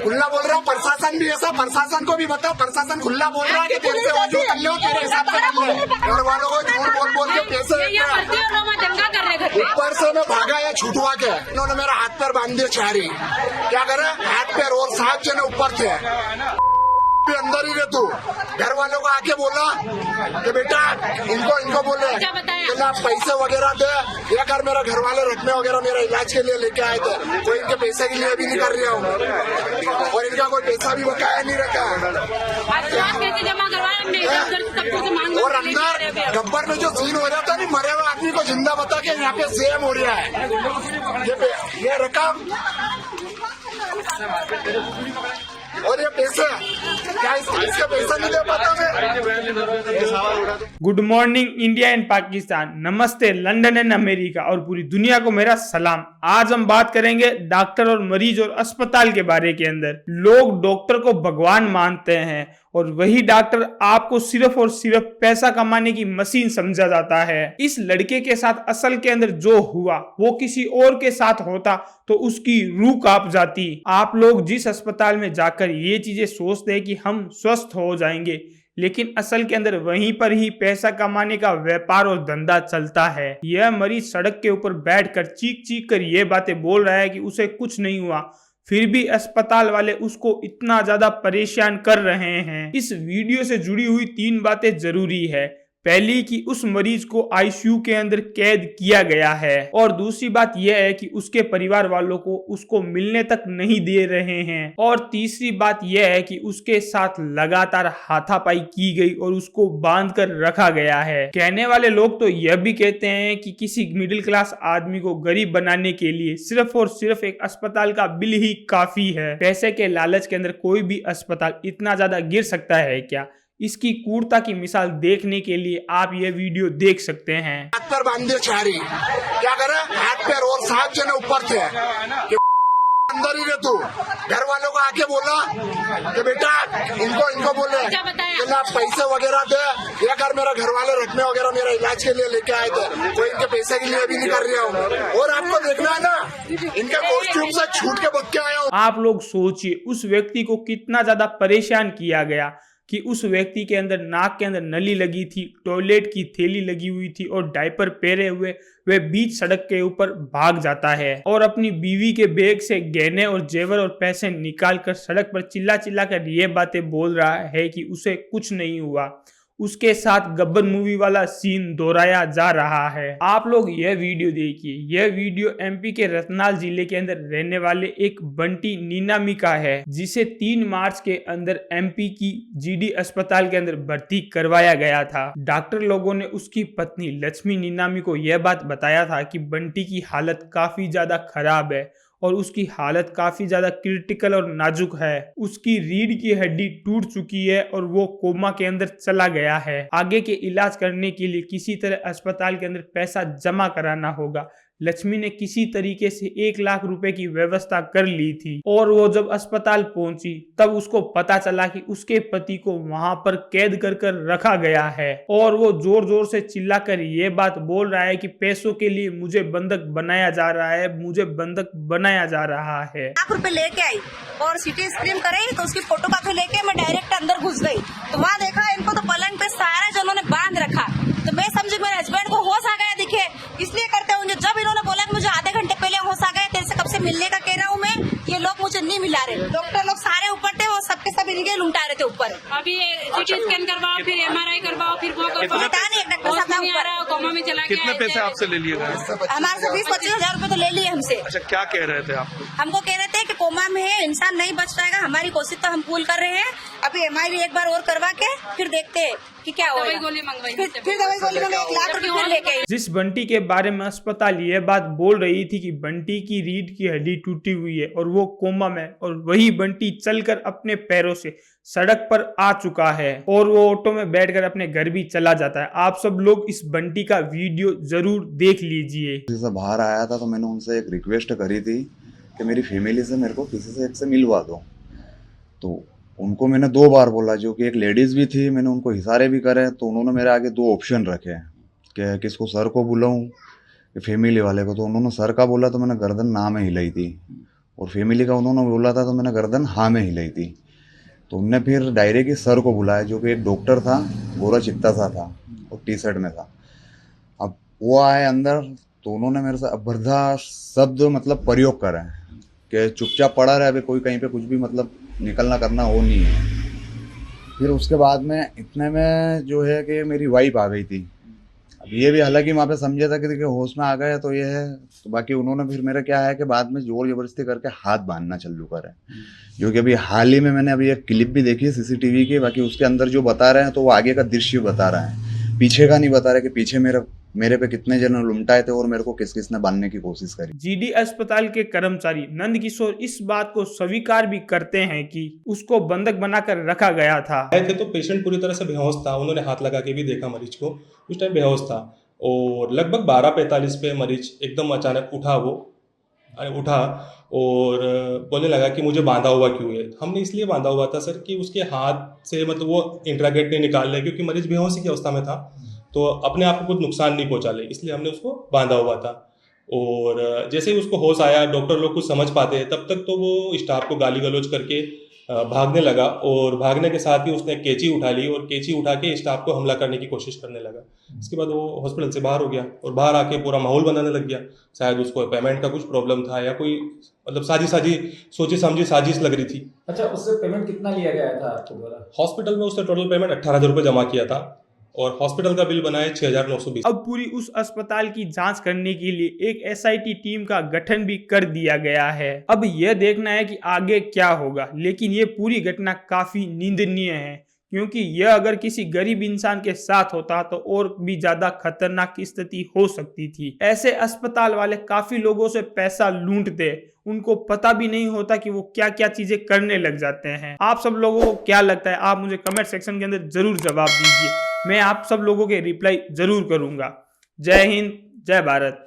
खुला बोल रहा हूँ, प्रशासन भी ऐसा, प्रशासन को भी बताओ, प्रशासन खुला बोल रहा है कि तेरे से वजू कर लो, तेरे हिसाब से कर लो। घर वालों को झूठ बोल के पैसे ऊपर से मैं भागा या छुटवा के, इन्होंने मेरा हाथ पैर बांध दिया चारी। क्या करे, हाथ पैर और 7 जने ऊपर थे, अंदर ही रहे तू। घर वालों को आके बोला कि बेटा इनको बोले कि ना पैसे वगैरह दे, या कर मेरा घर वाले रखने वगैरह मेरा इलाज के लिए लेके आए थे, कोई इनके पैसे के लिए भी नहीं कर रहा हूँ, और इनका कोई पैसा भी बकाया नहीं रखा। और अंदर गब्बर में जो सीन हो रहा था नहीं, मरे हुए आदमी को जिंदा बता के यहाँ पे सेम हो रहा है। ये रकम और ये पैसा क्या इसका पैसा नहीं दे पाता मैं। Good morning India and Pakistan, नमस्ते लंदन एंड अमेरिका और पूरी दुनिया को मेरा सलाम। आज हम बात करेंगे डॉक्टर और मरीज और अस्पताल के बारे के अंदर। लोग डॉक्टर को भगवान मानते हैं और वही डॉक्टर आपको सिर्फ और सिर्फ पैसा कमाने की मशीन समझा जाता है। इस लड़के के साथ असल के अंदर जो हुआ वो किसी और के साथ होता तो उसकी रूह कांप जाती। आप लोग जिस अस्पताल में जाकर ये चीजें सोचते हैं कि हम स्वस्थ हो जाएंगे, लेकिन असल के अंदर वहीं पर ही पैसा कमाने का व्यापार और धंधा चलता है। यह मरीज सड़क के ऊपर बैठकर चीख चीख कर ये बातें बोल रहा है कि उसे कुछ नहीं हुआ, फिर भी अस्पताल वाले उसको इतना ज्यादा परेशान कर रहे हैं। इस वीडियो से जुड़ी हुई 3 बातें जरूरी है। पहली कि उस मरीज को आईसीयू के अंदर कैद किया गया है, और दूसरी बात यह है कि उसके परिवार वालों को उसको मिलने तक नहीं दे रहे हैं, और तीसरी बात यह है कि उसके साथ लगातार हाथापाई की गई और उसको बांध कर रखा गया है। कहने वाले लोग तो यह भी कहते हैं कि किसी मिडिल क्लास आदमी को गरीब बनाने के लिए सिर्फ और सिर्फ एक अस्पताल का बिल ही काफी है। पैसे के लालच के अंदर कोई भी अस्पताल इतना ज्यादा गिर सकता है क्या? इसकी क्रूरता की मिसाल देखने के लिए आप ये वीडियो देख सकते हैं। हाथ पैर बांध दिया चारी। क्या करे, हाथ पैर और 7 जने ऊपर थे, अंदर ही रहे तू। घर वालों को आके बोला कि बेटा इनको बोले कि ना पैसे वगैरह दे, या कर मेरा घर वाले रखने वगैरह मेरा इलाज के लिए लेके आए थे, कोई इनके पैसे के लिए भी नहीं कर रहा हूँ। और आपको देखना है ना, इनके कॉस्ट्यूम से छूट के बच के आया हूँ। आप लोग सोचिए उस व्यक्ति को कितना ज्यादा परेशान किया गया कि उस व्यक्ति के अंदर नाक के अंदर नली लगी थी, टॉयलेट की थैली लगी हुई थी और डायपर पहने हुए वह बीच सड़क के ऊपर भाग जाता है और अपनी बीवी के बैग से गहने और जेवर और पैसे निकाल कर सड़क पर चिल्ला चिल्ला कर ये बातें बोल रहा है कि उसे कुछ नहीं हुआ। उसके साथ गब्बर मूवी वाला सीन दोहराया जा रहा है। आप लोग यह वीडियो देखिए। यह वीडियो एमपी के रतनाल जिले के अंदर रहने वाले एक बंटी नीनामी का है, जिसे 3 मार्च के अंदर एमपी की जीडी अस्पताल के अंदर भर्ती करवाया गया था। डॉक्टर लोगों ने उसकी पत्नी लक्ष्मी नीनामी को यह बात बताया था कि बंटी की हालत काफी ज्यादा खराब है और उसकी हालत काफी ज्यादा क्रिटिकल और नाजुक है। उसकी रीढ़ की हड्डी टूट चुकी है और वो कोमा के अंदर चला गया है। आगे के इलाज करने के लिए किसी तरह अस्पताल के अंदर पैसा जमा कराना होगा। लक्ष्मी ने किसी तरीके से 1 लाख रुपए की व्यवस्था कर ली थी, और वो जब अस्पताल पहुंची तब उसको पता चला कि उसके पति को वहां पर कैद कर रखा गया है, और वो जोर जोर से चिल्लाकर ये बात बोल रहा है कि पैसों के लिए मुझे बंधक बनाया जा रहा है, मुझे बंधक बनाया जा रहा है। लाख रुपए लेके आई और सिटी स्क्रीन कराई, तो उसकी फोटोकॉपी लेके मैं डायरेक्ट अंदर घुस गई, तो वहाँ देखा इनको तो पलंग पे सारे जनों ने बांध रखा। तो मैं समझी मेरे हस्बैंड को होश आ गया दिखे, इसलिए करते होंगे। जब इन्होंने बोला कि मुझे आधे घंटे पहले होश आ गया, तेरे से कब से मिलने का कह रहा हूँ मैं, ये लोग मुझे नहीं मिला रहे। डॉक्टर लोग सारे ऊपर थे, वो सबके सब इनके लुटा रहे थे ऊपर। अभी सिटी स्कैन करवाओ, फिर MRI करवाओ, फिर वो पता नहीं एक डॉक्टर साहब ऊपर कोमा में चला गया। कितने पैसे आपसे ले लिए गए? हमारे से 20-25 हजार रुपए तो ले लिए हमसे। अच्छा, क्या कह रहे थे आपको? हमको कह रहे थे कि कोमा में है, इंसान नहीं बच पाएगा, हमारी कोशिश तो हम पूरी कर रहे हैं, अभी MRI एक बार और करवा के फिर देखते हैं कि क्या होगा। दवाई गोली मंगवाई, फिर दवाई गोली में 1 लाख रुपए लेके आई। जिस बंटी के बारे में अस्पताल ये बात बोल रही थी कि बंटी की रीढ़ की हड्डी टूटी हुई है और वो कोमा में, और वही बंटी चलकर अपने पैरों से सड़क पर आ चुका है और वो ऑटो में बैठकर अपने घर भी चला जाता है। आप सब लोग इस बंटी का वीडियो जरूर देख लीजिए। से बाहर आया था तो मैंने उनसे एक रिक्वेस्ट करी थी कि मेरी फैमिली से मेरे को किसी से एक से मिलवा दो, तो उनको मैंने 2 बार बोला, जो कि एक लेडीज़ भी थी, मैंने उनको इशारे भी करे, तो उन्होंने मेरे आगे 2 ऑप्शन रखे कि किसको सर को बुलाऊं कि फैमिली वाले को। तो उन्होंने सर का बोला तो मैंने गर्दन ना में हिलाई थी, और फैमिली का उन्होंने बोला था, तो मैंने गर्दन हाँ में हिलाई थी। तो उनने फिर डायरे के सर को बुलाया, जो कि एक डॉक्टर था, गोरा चित्ता सा था और टी शर्ट में था। अब वो आए अंदर, तो उन्होंने मेरे से अभद्र शब्द मतलब प्रयोग करे कि चुपचाप पड़ा रहे, अभी कोई कहीं पे कुछ भी मतलब निकलना करना हो नहीं है। फिर उसके बाद में इतने में जो है कि मेरी वाइफ आ गई थी। अब ये भी हालांकि वहाँ पे समझा था कि देखिए होश में आ गया तो ये है, तो बाकी उन्होंने फिर मेरा क्या है कि बाद में जोर जबरदस्ती करके हाथ बांधना चालू करे, जो कि अभी हाल ही में मैंने अभी एक क्लिप भी देखी है सीसीटीवी की। बाकी उसके अंदर जो बता रहे हैं तो वो आगे का दृश्य बता रहा है, पीछे का नहीं बता रहे कि पीछे मेरे पे कितने जन लुमटाए थे और मेरे को किस किसने बांधने की कोशिश करी। जीडी अस्पताल के कर्मचारी नंद किशोर इस बात को स्वीकार भी करते हैं कि उसको बंधक बनाकर रखा गया था। आए थे तो पेशेंट पूरी तरह से बेहोश था, उन्होंने हाथ लगा के भी देखा मरीज को, उस टाइम बेहोश था। और लगभग 12:45 पे मरीज एकदम अचानक उठा और बोलने लगा कि मुझे बांधा हुआ क्यों है। हमने इसलिए बांधा हुआ था सर कि उसके हाथ से मतलब वो इंट्रागेट नहीं निकाल ले, क्योंकि मरीज बेहोशी की अवस्था में था, तो अपने आप को कुछ नुकसान नहीं पहुंचा ले, इसलिए हमने उसको बांधा हुआ था। और जैसे ही उसको होश आया, डॉक्टर लोग कुछ समझ पाते हैं, तब तक तो वो स्टाफ को गाली गलौज करके भागने लगा। और भागने के साथ ही उसने कैंची उठा ली और कैंची उठा के स्टाफ को हमला करने की कोशिश करने लगा। इसके बाद वो हॉस्पिटल से बाहर हो गया और बाहर आके पूरा माहौल बनाने लग गया। शायद उसको पेमेंट का कुछ प्रॉब्लम था या कोई मतलब सोची समझी साजिश लग रही थी। अच्छा, उससे पेमेंट कितना लिया गया था आपके द्वारा? हॉस्पिटल में उसने टोटल पेमेंट 18,000 रुपये जमा किया था और हॉस्पिटल का बिल बना है 6,920। अब पूरी उस अस्पताल की जांच करने के लिए एक एसआईटी टीम का गठन भी कर दिया गया है। अब यह देखना है कि आगे क्या होगा, लेकिन ये पूरी घटना काफी निंदनीय है, क्योंकि यह अगर किसी गरीब इंसान के साथ होता तो और भी ज्यादा खतरनाक स्थिति हो सकती थी। ऐसे अस्पताल वाले काफी लोगों से पैसा लूटते, उनको पता भी नहीं होता कि वो क्या क्या चीजें करने लग जाते हैं। आप सब लोगों को क्या लगता है, आप मुझे कमेंट सेक्शन के अंदर जरूर जवाब दीजिए, मैं आप सब लोगों के रिप्लाई जरूर करूंगा। जय हिंद, जय भारत।